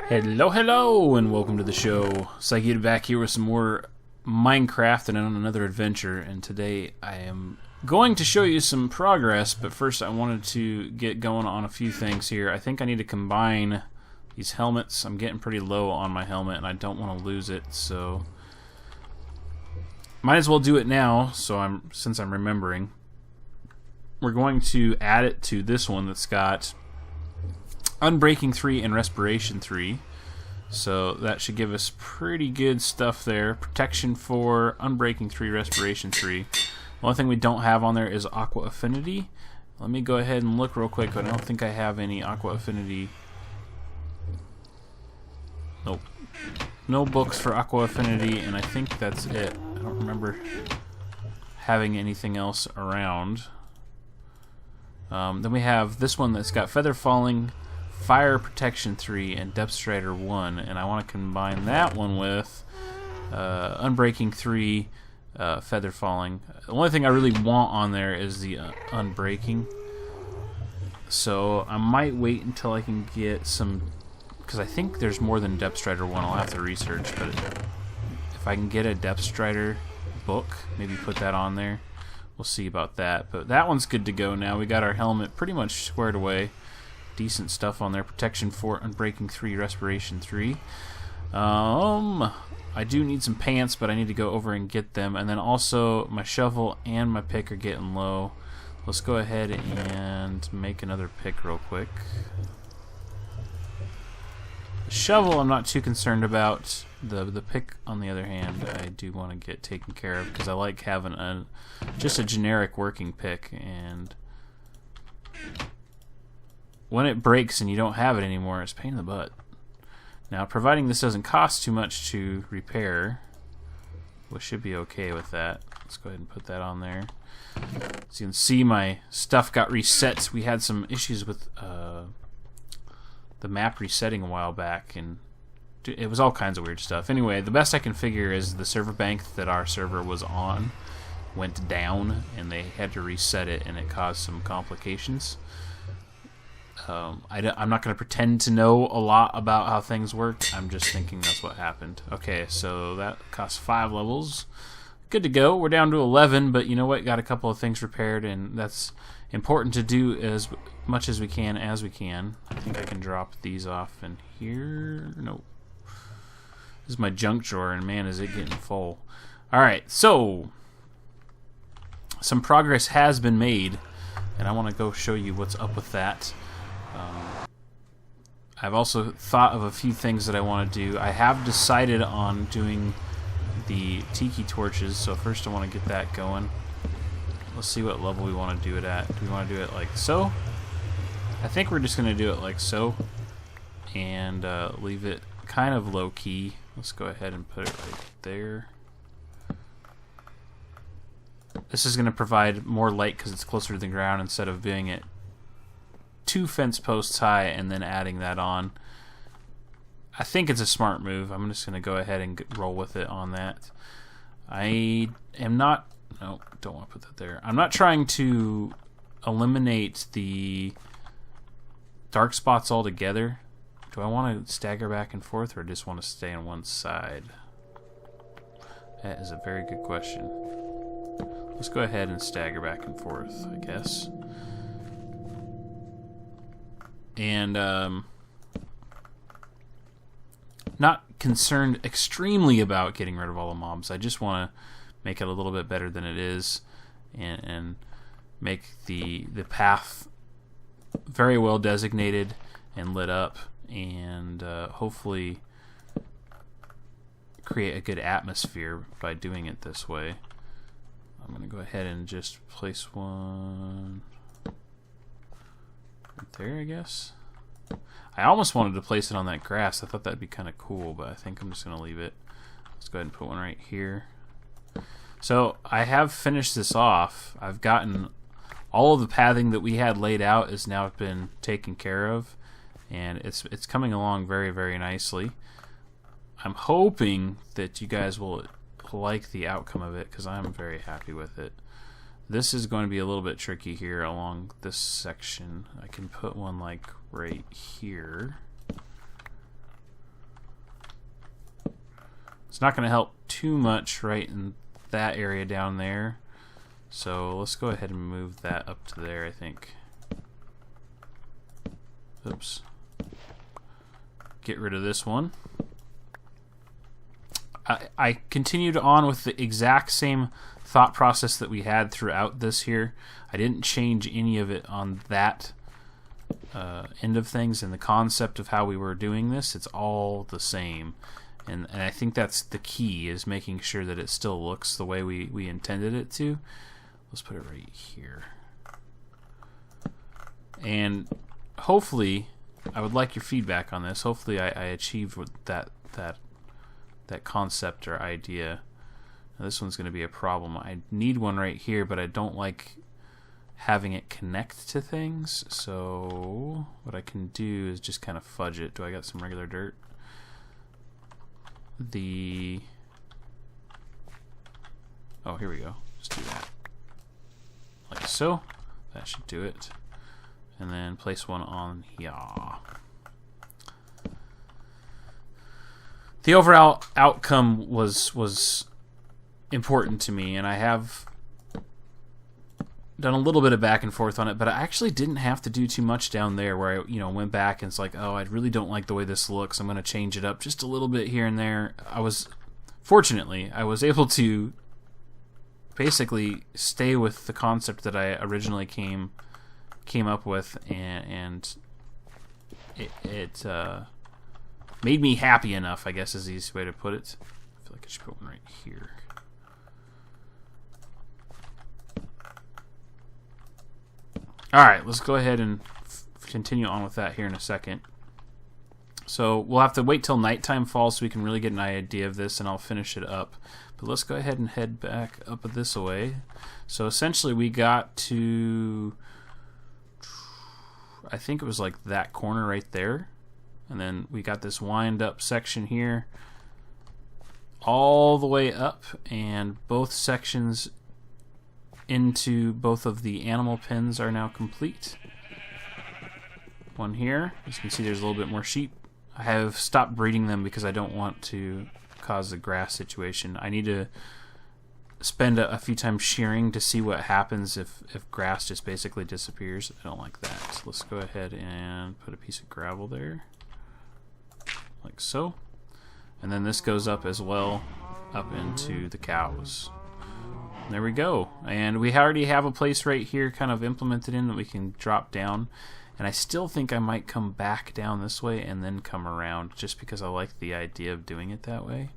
Hello, hello, and welcome to the show. SykoYoda back here with some more Minecraft and on another adventure. And today I am going to show you some progress, but first I wanted to get going on a few things here. I think I need to combine these helmets. I'm getting pretty low on my helmet, and I don't want to lose it, so might as well do it now. So since I'm remembering, we're going to add it to this one that's got Unbreaking 3 and Respiration 3. So that should give us pretty good stuff there. Protection 4, Unbreaking 3, Respiration 3. The only thing we don't have on there is Aqua Affinity. Let me go ahead and look real quick, but I don't think I have any Aqua Affinity. Nope. No books for Aqua Affinity, and I think that's it. I don't remember having anything else around. Then we have this one that's got Feather Falling, Fire Protection 3, and Depth Strider 1, and I want to combine that one with Unbreaking 3, Feather Falling. The only thing I really want on there is the Unbreaking, so I might wait until I can get some, because I think there's more than Depth Strider 1. I'll have to research, but if I can get a Depth Strider book, maybe put that on there. We'll see about that, but that one's good to go now. We got our helmet pretty much squared away. Decent stuff on there. Protection 4, Unbreaking 3, Respiration 3. I do need some pants, but I need to go over and get them. And then also my shovel and my pick are getting low. Let's go ahead and make another pick real quick. The shovel I'm not too concerned about. The pick, on the other hand, I do want to get taken care of because I like having just a generic working pick, and when it breaks and you don't have it anymore, it's a pain in the butt. Now, providing this doesn't cost too much to repair, we should be okay with that. Let's go ahead and put that on there. So you can see my stuff got reset. We had some issues with the map resetting a while back, and it was all kinds of weird stuff. Anyway, the best I can figure is the server bank that our server was on went down, and they had to reset it, and it caused some complications. I'm not going to pretend to know a lot about how things work. I'm just thinking that's what happened. Okay, so that costs 5 levels. Good to go. We're down to 11, but you know what? Got a couple of things repaired, and that's important to do as much as we can I think I can drop these off in here. Nope. This is my junk drawer, and man, is it getting full. Alright, so some progress has been made, and I want to go show you what's up with that. I've also thought of a few things that I want to do. I have decided on doing the tiki torches, so first I want to get that going. Let's see what level we want to do it at. Do we want to do it like so? I think we're just going to do it like so, and leave it kind of low key. Let's go ahead and put it right there. This is going to provide more light because it's closer to the ground instead of being at 2 fence posts high and then adding that on. I think it's a smart move. I'm just going to go ahead and roll with it on that. I am not... No, don't want to put that there. I'm not trying to eliminate the dark spots altogether. Do I want to stagger back and forth, or just want to stay on one side? That is a very good question. Let's go ahead and stagger back and forth, I guess. And not concerned extremely about getting rid of all the mobs. I just want to make it a little bit better than it is, and make the path very well designated and lit up, and hopefully create a good atmosphere by doing it this way. I'm going to go ahead and just place one right there, I guess. I almost wanted to place it on that grass. I thought that'd be kind of cool, but I think I'm just going to leave it. Let's go ahead and put one right here. So I have finished this off. I've gotten all of the pathing that we had laid out has now been taken care of, and it's coming along very, very nicely. I'm hoping that you guys will like the outcome of it, because I'm very happy with it. This is going to be a little bit tricky here along this section. I can put one like right here. It's not going to help too much right in that area down there. So let's go ahead and move that up to there, I think. Oops. Get rid of this one. I continued on with the exact same thought process that we had throughout this here. I didn't change any of it on that end of things, and the concept of how we were doing this, it's all the same. And I think that's the key, is making sure that it still looks the way we intended it to. Let's put it right here. And hopefully, I would like your feedback on this. Hopefully I achieved what that concept or idea. Now, this one's going to be a problem. I need one right here, but I don't like having it connect to things. So what I can do is just kind of fudge it. Do I got some regular dirt? Oh, here we go. Just do that. Like so. That should do it. And then place one on here. The overall outcome was important to me, and I have done a little bit of back and forth on it, but I actually didn't have to do too much down there where I went back and it's like, oh, I really don't like the way this looks. I'm going to change it up just a little bit here and there. Fortunately, I was able to basically stay with the concept that I originally came up with, and it made me happy enough, I guess is the easiest way to put it. I feel like I should put one right here. Alright, let's go ahead and continue on with that here in a second. So we'll have to wait till nighttime falls so we can really get an idea of this, and I'll finish it up. But let's go ahead and head back up this way. So essentially we got to, I think it was like that corner right there. And then we got this wind up section here all the way up, and both sections into both of the animal pens are now complete. One here. As you can see, there's a little bit more sheep. I have stopped breeding them because I don't want to cause a grass situation. I need to spend a few times shearing to see what happens if grass just basically disappears. I don't like that. So let's go ahead and put a piece of gravel there. Like so. And then this goes up as well, up into the cows. There we go. And we already have a place right here kind of implemented in that we can drop down. And I still think I might come back down this way and then come around, just because I like the idea of doing it that way.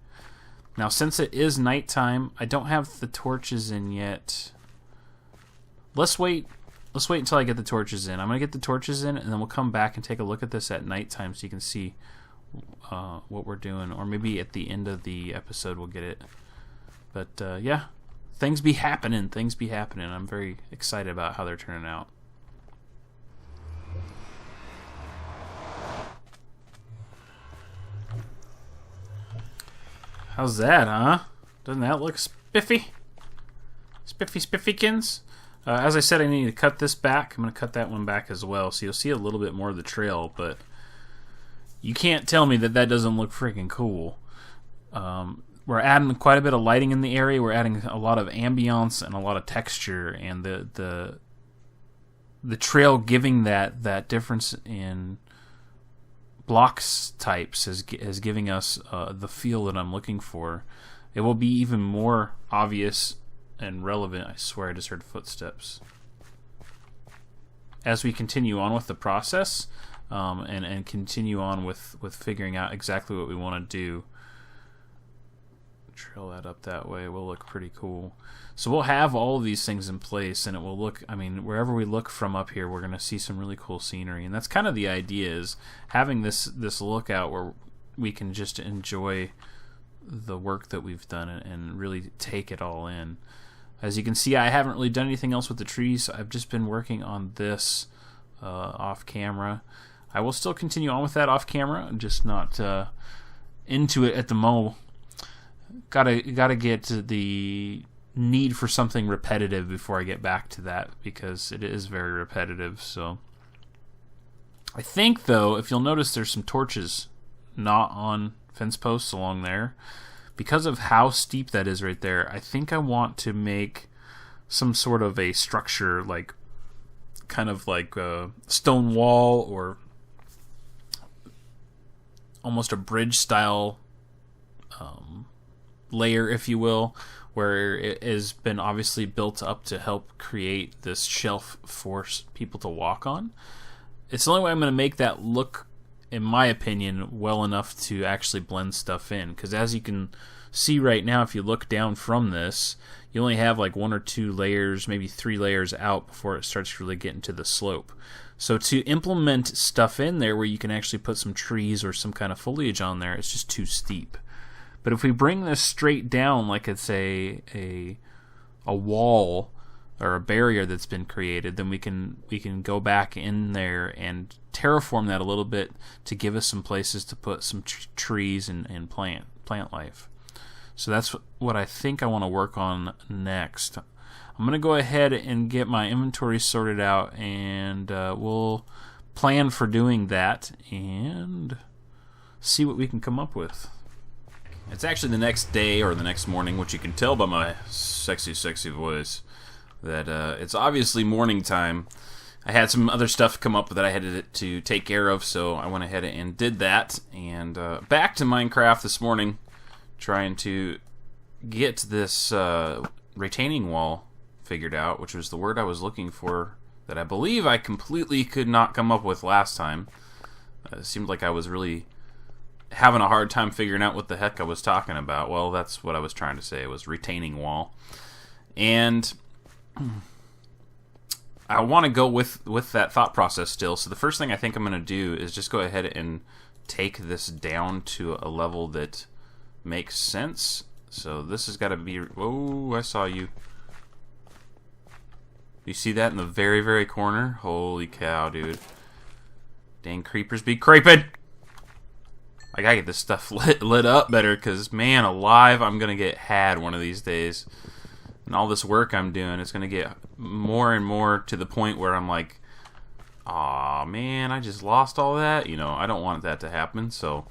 Now, since it is nighttime, I don't have the torches in yet. Let's wait until I get the torches in. I'm going to get the torches in, and then we'll come back and take a look at this at nighttime so you can see what we're doing. Or maybe at the end of the episode we'll get it. But, yeah. Things be happening. I'm very excited about how they're turning out. How's that, huh? Doesn't that look spiffy? Spiffykins? As I said, I need to cut this back. I'm going to cut that one back as well, so you'll see a little bit more of the trail, but you can't tell me that doesn't look freaking cool. We're adding quite a bit of lighting in the area. We're adding a lot of ambiance and a lot of texture, and the trail giving that difference in blocks types is giving us the feel that I'm looking for. It will be even more obvious and relevant. I swear I just heard footsteps. As we continue on with the process, and continue on with figuring out exactly what we want to do. Trail that up that way will look pretty cool. So we'll have all of these things in place, and it will look, I mean, wherever we look from up here, we're going to see some really cool scenery, and that's kind of the idea, is having this lookout where we can just enjoy the work that we've done and really take it all in. As you can see, I haven't really done anything else with the trees. I've just been working on this off camera. I will still continue on with that off camera. I'm just not into it at the moment. Gotta get to the need for something repetitive before I get back to that, because it is very repetitive. So I think, though, if you'll notice, there's some torches not on fence posts along there, because of how steep that is right there, I think I want to make some sort of a structure, like kind of like a stone wall or almost a bridge style layer, if you will, where it has been obviously built up to help create this shelf for people to walk on. It's the only way I'm going to make that look, in my opinion, well enough to actually blend stuff in. Because as you can see right now, if you look down from this, you only have like 1 or 2 layers, maybe 3 layers out before it starts really getting to the slope. So to implement stuff in there where you can actually put some trees or some kind of foliage on there, it's just too steep. But if we bring this straight down like it's a wall or a barrier that's been created, then we can go back in there and terraform that a little bit to give us some places to put some trees and plant life. So that's what I think I want to work on next. I'm going to go ahead and get my inventory sorted out, and we'll plan for doing that and see what we can come up with. It's actually the next day or the next morning, which you can tell by my sexy voice that it's obviously morning time. I had some other stuff come up that I had to take care of, so I went ahead and did that. And back to Minecraft this morning, trying to get this retaining wall figured out, which was the word I was looking for that I believe I completely could not come up with last time. It seemed like I was really having a hard time figuring out what the heck I was talking about. Well, that's what I was trying to say. It was retaining wall. And I want to go with that thought process still. So the first thing I think I'm going to do is just go ahead and take this down to a level that makes sense. So this has got to be... Whoa, I saw you. You see that in the very, very corner? Holy cow, dude. Dang creepers be creeping! I gotta get this stuff lit up better, because, man alive, I'm gonna get had one of these days. And all this work I'm doing, it's gonna get more and more to the point where I'm like, aw, man, I just lost all that? You know, I don't want that to happen, so...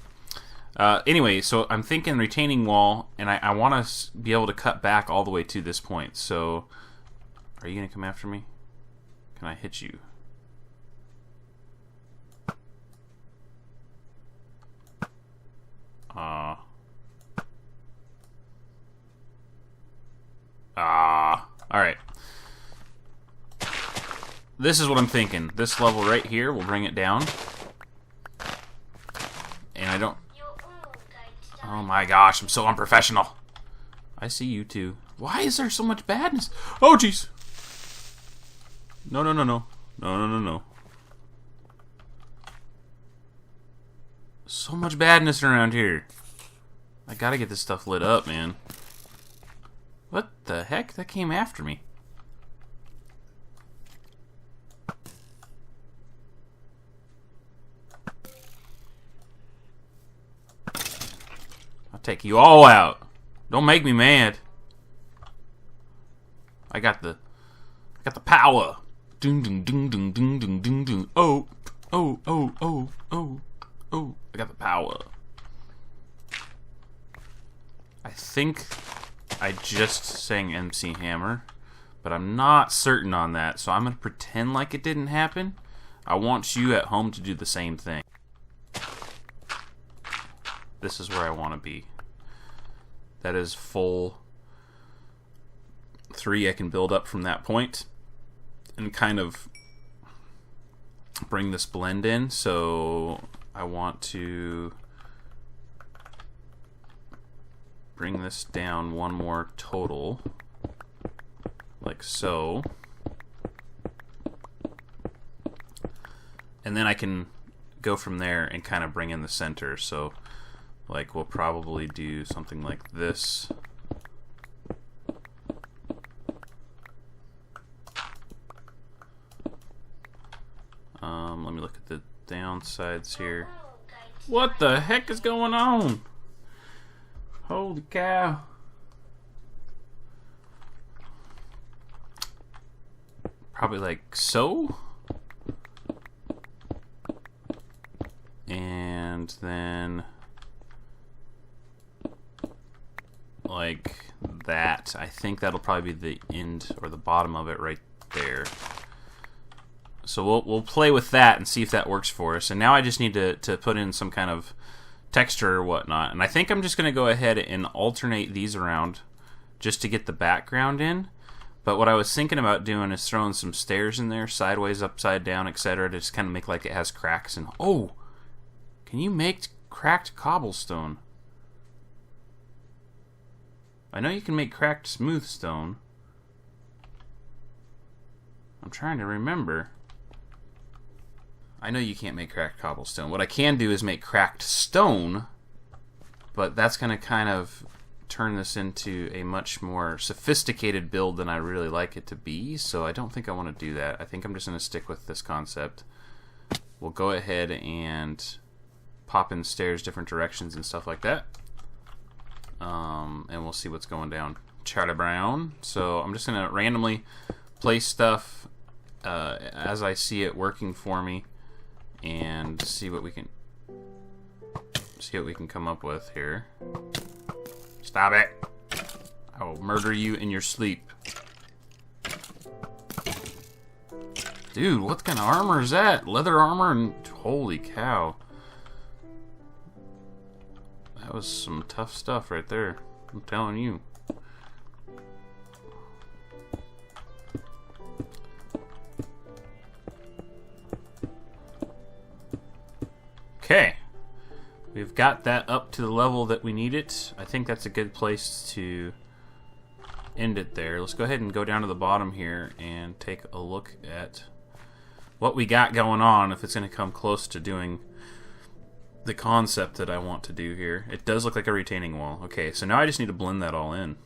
anyway, so I'm thinking retaining wall, and I want to be able to cut back all the way to this point. So, are you gonna come after me? Can I hit you? Alright. This is what I'm thinking. This level right here, we'll bring it down. And I don't... Oh my gosh, I'm so unprofessional. I see you too. Why is there so much badness? Oh jeez. No. So much badness around here. I gotta get this stuff lit up, man. What the heck? That came after me. I'll take you all out. Don't make me mad. I got the power. Ding ding ding ding ding ding ding ding. Oh. I got the power. I think I just sang MC Hammer, but I'm not certain on that, so I'm going to pretend like it didn't happen. I want you at home to do the same thing. This is where I want to be. That is full 3. I can build up from that point and kind of bring this blend in. So I want to bring this down one more total, like so. And then I can go from there and kind of bring in the center. So like we'll probably do something like this. Let me look at the downsides here. What the heck is going on? Holy cow. Probably like so. And then like that. I think that'll probably be the end or the bottom of it right there. So we'll play with that and see if that works for us. And now I just need to put in some kind of texture or whatnot. And I think I'm just going to go ahead and alternate these around just to get the background in. But what I was thinking about doing is throwing some stairs in there, sideways, upside down, etc., to just kind of make like it has cracks. And oh, can you make cracked cobblestone? I know you can make cracked smooth stone. I'm trying to remember. I know you can't make cracked cobblestone. What I can do is make cracked stone, but that's going to kind of turn this into a much more sophisticated build than I really like it to be, so I don't think I want to do that. I think I'm just going to stick with this concept. We'll go ahead and pop in stairs different directions and stuff like that. And we'll see what's going down. Charlie Brown. So I'm just going to randomly place stuff as I see it working for me, and see what we can come up with here. Stop it! I will murder you in your sleep. Dude, what kind of armor is that? Leather armor? And holy cow. That was some tough stuff right there. I'm telling you. Okay. We've got that up to the level that we need it. I think that's a good place to end it there. Let's go ahead and go down to the bottom here and take a look at what we got going on, if it's going to come close to doing the concept that I want to do here. It does look like a retaining wall. Okay, so now I just need to blend that all in.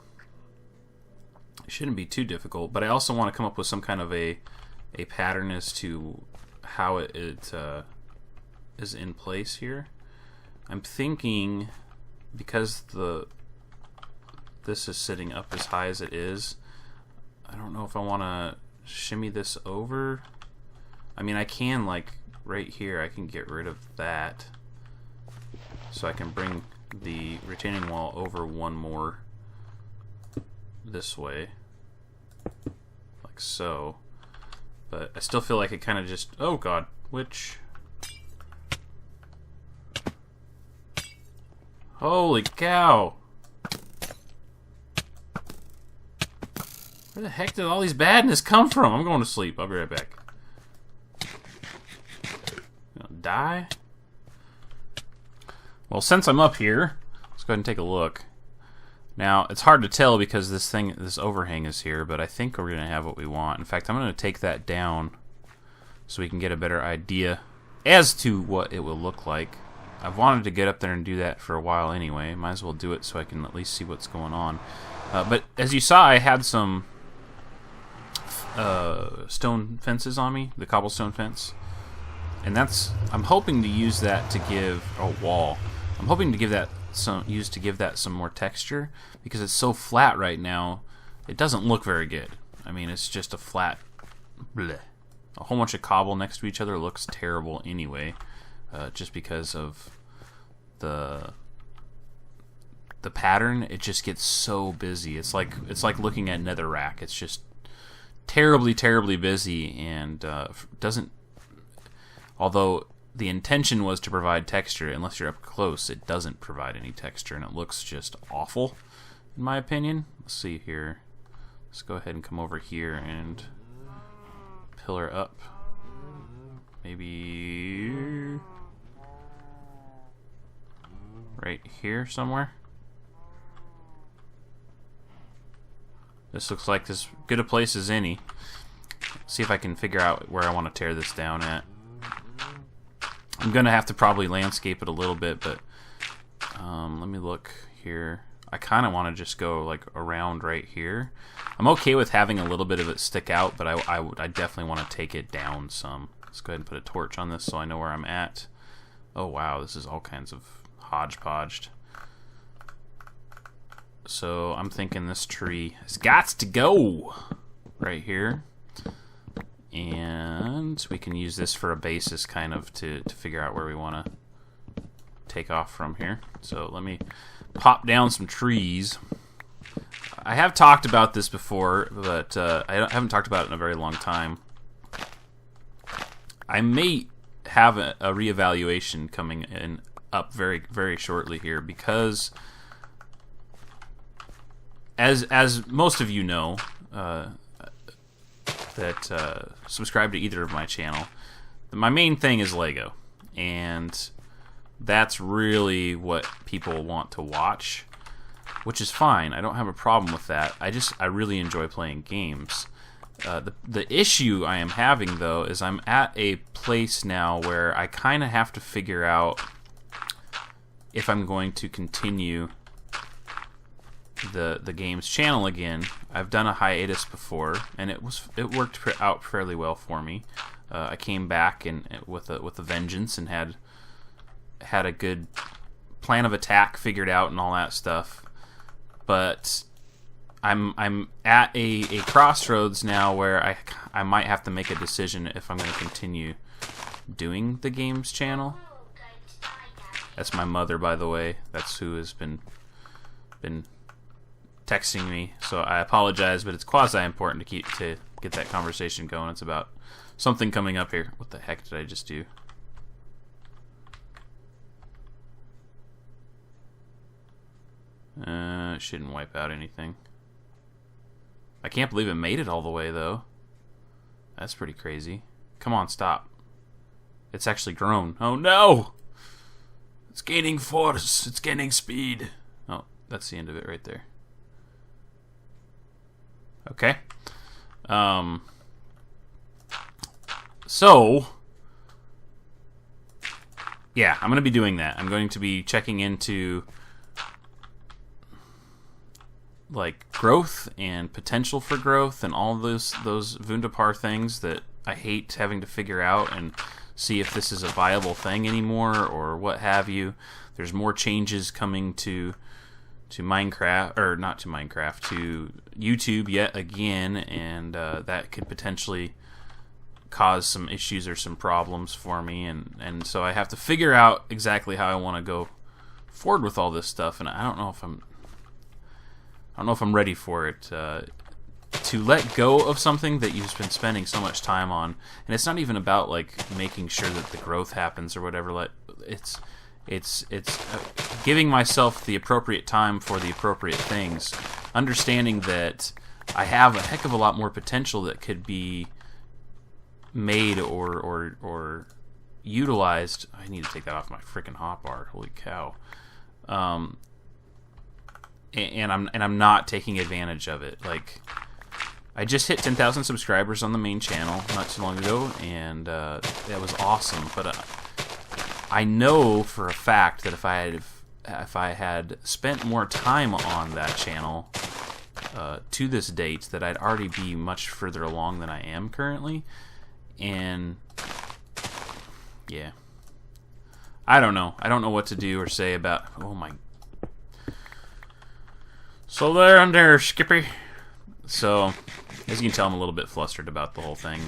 It shouldn't be too difficult, but I also want to come up with some kind of a pattern as to how it is in place here. I'm thinking, because this is sitting up as high as it is, I don't know if I want to shimmy this over. I mean, I can, like, right here, I can get rid of that. So I can bring the retaining wall over one more this way. Like so. But I still feel like it kind of just... Oh, God. Which... Holy cow! Where the heck did all these badness come from? I'm going to sleep. I'll be right back. Gonna die? Well, since I'm up here, let's go ahead and take a look. Now, it's hard to tell because this overhang is here, but I think we're gonna have what we want. In fact, I'm gonna take that down so we can get a better idea as to what it will look like. I've wanted to get up there and do that for a while anyway. Might as well do it so I can at least see what's going on. But as you saw, I had some stone fences on me, the cobblestone fence. And I'm hoping to use that to give a wall. I'm hoping to give that some more texture, because it's so flat right now. It doesn't look very good. I mean, it's just a flat bleh. A whole bunch of cobble next to each other looks terrible anyway. Just because of the pattern, it just gets so busy. It's like looking at netherrack. It's just terribly, terribly busy, and doesn't. Although the intention was to provide texture, unless you're up close, it doesn't provide any texture, and it looks just awful, in my opinion. Let's see here. Let's go ahead and come over here and pillar up. Maybe right here somewhere. This looks like as good a place as any. See if I can figure out where I want to tear this down at. I'm gonna have to probably landscape it a little bit, but let me look here. I kind of want to just go like around right here. I'm okay with having a little bit of it stick out, but I definitely want to take it down some. Let's go ahead and put a torch on this so I know where I'm at. Oh wow, this is all kinds of hodgepodged. So I'm thinking this tree has got to go right here. And we can use this for a basis kind of to figure out where we want to take off from here. So let me pop down some trees. I have talked about this before, but I haven't talked about it in a very long time. I may have a reevaluation coming in up very, very shortly here, because as most of you know that subscribe to either of my channel, my main thing is Lego, and that's really what people want to watch, which is fine. I don't have a problem with that. I really enjoy playing games. The issue I am having, though, is I'm at a place now where I kind of have to figure out if I'm going to continue the games channel again. I've done a hiatus before, and it worked out fairly well for me. I came back with a vengeance and had a good plan of attack figured out and all that stuff. But I'm at a crossroads now where I might have to make a decision if I'm going to continue doing the games channel. That's my mother, by the way. That's who has been texting me. So I apologize, but it's quasi-important to get that conversation going. It's about something coming up here. What the heck did I just do? It shouldn't wipe out anything. I can't believe it made it all the way, though. That's pretty crazy. Come on, stop. It's actually grown. Oh, no! It's gaining force. It's gaining speed. Oh, that's the end of it right there. Okay. So, yeah, I'm going to be doing that. I'm going to be checking into like growth and potential for growth and all those Wunderbar things that I hate having to figure out, and see if this is a viable thing anymore or what have you. There's more changes coming to Minecraft, or not to Minecraft, to YouTube yet again, and that could potentially cause some issues or some problems for me, and so I have to figure out exactly how I want to go forward with all this stuff, and I don't know if I'm ready for it. To let go of something that you've been spending so much time on, and it's not even about like making sure that the growth happens or whatever. It's giving myself the appropriate time for the appropriate things, understanding that I have a heck of a lot more potential that could be made or utilized. I need to take that off my freaking hotbar. Holy cow! And I'm not taking advantage of it. Like, I just hit 10,000 subscribers on the main channel not too long ago, and that was awesome. But I know for a fact that if I had spent more time on that channel to this date, that I'd already be much further along than I am currently. And yeah, I don't know. I don't know what to do or say about. Oh my. So there and there, Skippy. So, as you can tell, I'm a little bit flustered about the whole thing.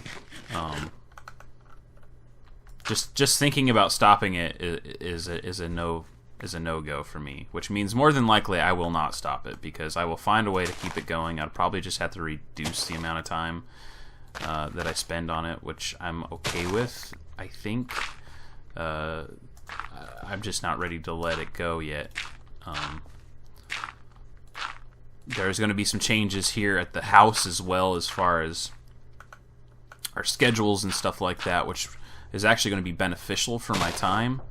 Just thinking about stopping it is a no-go for me, which means more than likely I will not stop it, because I will find a way to keep it going. I'd probably just have to reduce the amount of time that I spend on it, which I'm okay with, I think. I'm just not ready to let it go yet. There's going to be some changes here at the house as well, as far as our schedules and stuff like that, which is actually going to be beneficial for my time.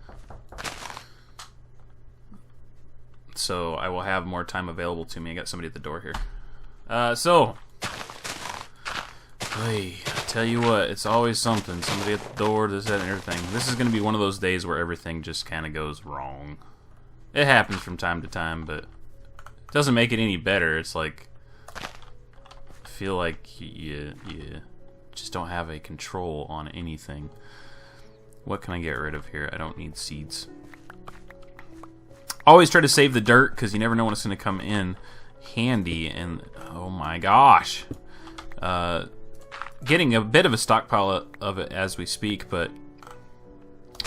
So I will have more time available to me. I got somebody at the door here. Hey, I tell you what, it's always something. Somebody at the door, this, that, and everything. This is going to be one of those days where everything just kind of goes wrong. It happens from time to time, but it doesn't make it any better. It's like, I feel like you just don't have a control on anything. What can I get rid of here? I don't need seeds. Always try to save the dirt, because you never know when it's going to come in handy. And oh my gosh, getting a bit of a stockpile of it as we speak, but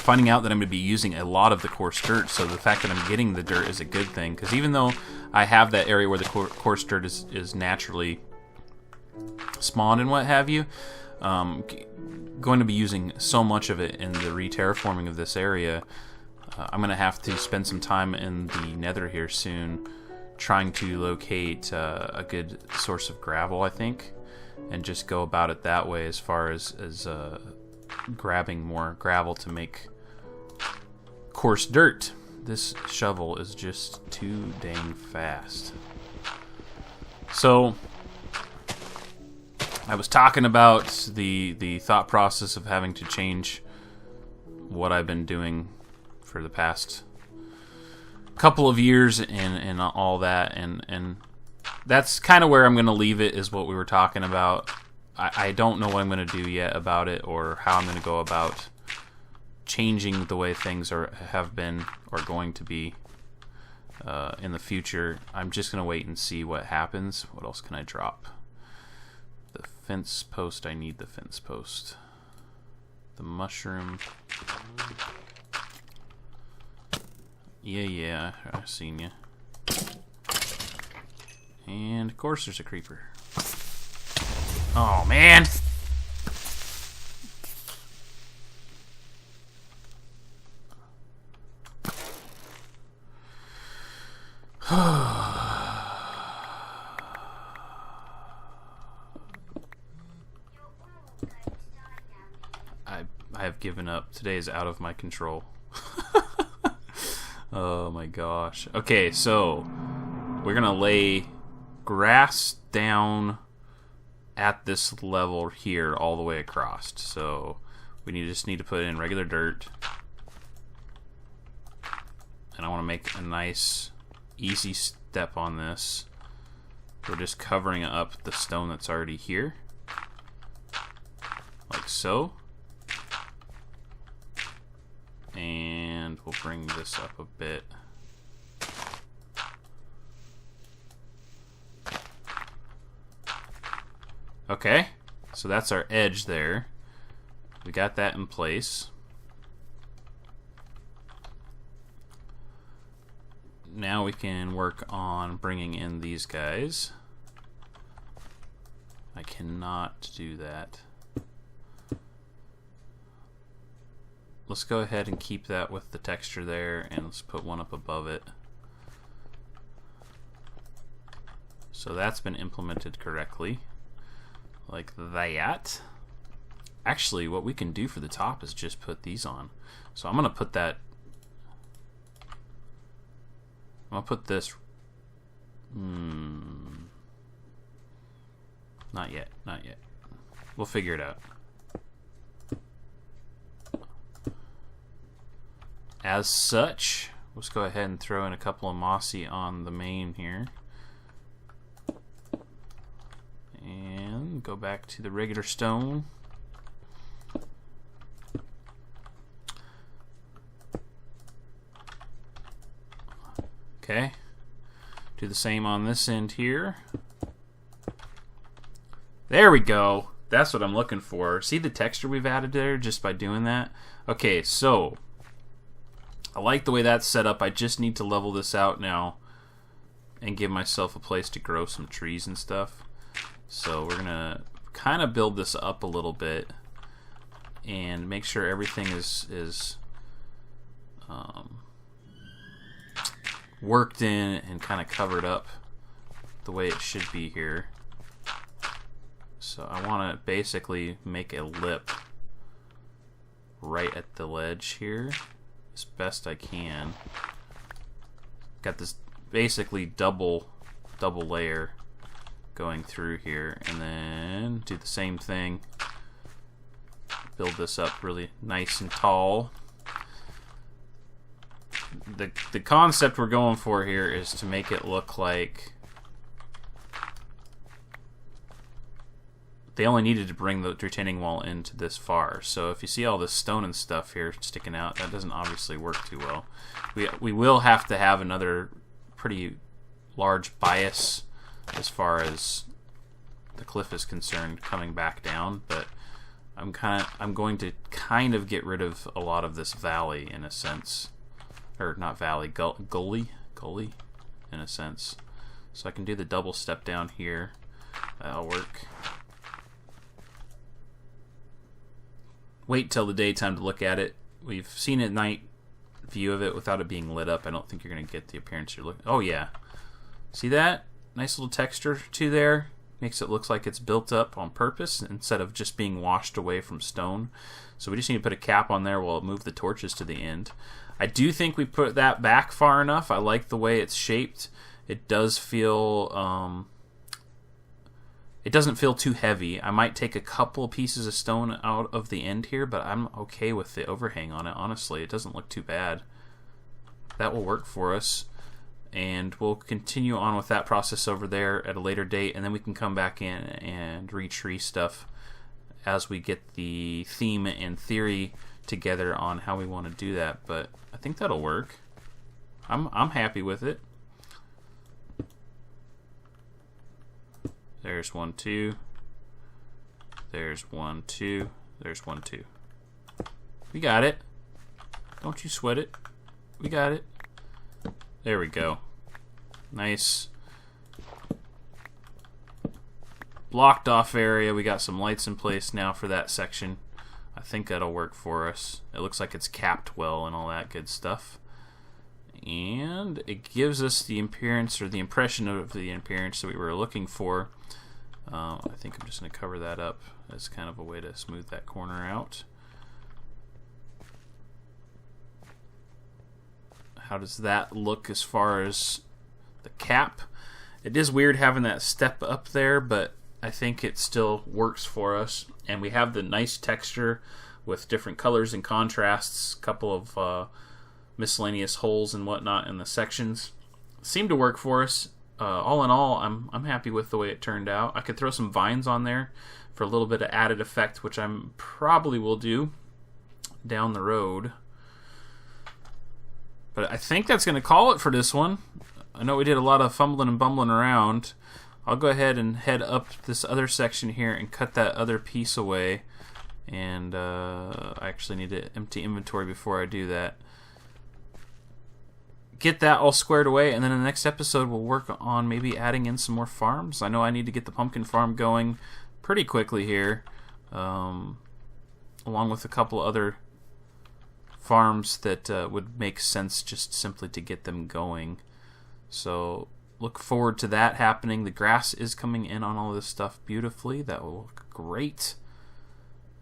finding out that I'm going to be using a lot of the coarse dirt, so the fact that I'm getting the dirt is a good thing, because even though I have that area where the coarse dirt is naturally spawned and what have you, going to be using so much of it in the re-terraforming of this area. I'm going to have to spend some time in the nether here soon trying to locate a good source of gravel, I think, and just go about it that way as far as grabbing more gravel to make coarse dirt. This shovel is just too dang fast. So I was talking about the thought process of having to change what I've been doing for the past couple of years and all that, and that's kind of where I'm going to leave it, is what we were talking about. I don't know what I'm going to do yet about it, or how I'm going to go about changing the way things have been or going to be in the future. I'm just going to wait and see what happens. What else can I drop? The fence post. I need the fence post. The mushroom. Yeah, I've seen you. And of course there's a creeper. Oh man! I have given up. Today is out of my control. Oh my gosh. Okay, so we're gonna lay grass down at this level here all the way across. So we just need to put in regular dirt. And I want to make a nice easy step on this. We're just covering up the stone that's already here. Like so. And we'll bring this up a bit. Okay, so that's our edge there. We got that in place. Now we can work on bringing in these guys. I cannot do that. Let's go ahead and keep that with the texture there, and let's put one up above it. So that's been implemented correctly. Like that. Actually, what we can do for the top is just put these on. So I'm going to put that... I'll put this... Not yet, not yet. We'll figure it out. As such, let's go ahead and throw in a couple of mossy on the main here. And go back to the regular stone. Okay. Do the same on this end here. There we go. That's what I'm looking for. See the texture we've added there just by doing that? Okay, so I like the way that's set up. I just need to level this out now and give myself a place to grow some trees and stuff. So we're gonna kind of build this up a little bit and make sure everything is worked in and kind of covered up the way it should be here. So I want to basically make a lip right at the ledge here as best I can. Got this basically double layer going through here, and then do the same thing. Build this up really nice and tall. The concept we're going for here is to make it look like they only needed to bring the retaining wall into this far. So if you see all this stone and stuff here sticking out, that doesn't obviously work too well. We will have to have another pretty large bias as far as the cliff is concerned coming back down, but I'm going to kind of get rid of a lot of this valley in a sense, or not valley, gully in a sense. So I can do the double step down here. That'll work. Wait till the daytime to look at it. We've seen at night view of it without it being lit up. I don't think you're going to get the appearance you're looking. Oh yeah, see that nice little texture to there? Makes it look like it's built up on purpose instead of just being washed away from stone. So we just need to put a cap on there while it move the torches to the end. I do think we put that back far enough. I like the way it's shaped. It does feel it doesn't feel too heavy. I might take a couple pieces of stone out of the end here, but I'm okay with the overhang on it, honestly. It doesn't look too bad. That will work for us. And we'll continue on with that process over there at a later date, and then we can come back in and retree stuff as we get the theme and theory together on how we want to do that. But I think that'll work. I'm happy with it. There's 1, 2. There's 1, 2. There's 1, 2. We got it. Don't you sweat it. We got it. There we go. Nice. Blocked off area. We got some lights in place now for that section. I think that'll work for us. It looks like it's capped well and all that good stuff. And it gives us the appearance, or the impression of the appearance that we were looking for. I think I'm just going to cover that up as kind of a way to smooth that corner out. How does that look as far as the cap? It is weird having that step up there, but I think it still works for us. And we have the nice texture with different colors and contrasts, a couple of miscellaneous holes and whatnot in the sections. Seemed to work for us. All in all, I'm happy with the way it turned out. I could throw some vines on there for a little bit of added effect, which I probably will do down the road. But I think that's going to call it for this one. I know we did a lot of fumbling and bumbling around. I'll go ahead and head up this other section here and cut that other piece away. And I actually need to empty inventory before I do that. Get that all squared away, and then in the next episode we'll work on maybe adding in some more farms. I know I need to get the pumpkin farm going pretty quickly here, along with a couple other farms that would make sense just simply to get them going. So look forward to that happening. The grass is coming in on all this stuff beautifully. That will look great.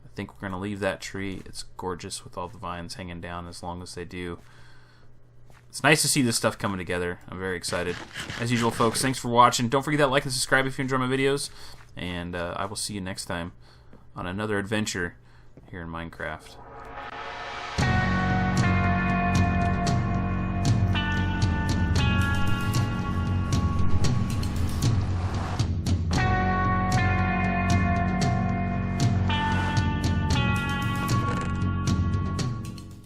I think we're going to leave that tree. It's gorgeous with all the vines hanging down as long as they do. It's nice to see this stuff coming together. I'm very excited. As usual, folks, thanks for watching. Don't forget that like and subscribe if you enjoy my videos. And I will see you next time on another adventure here in Minecraft.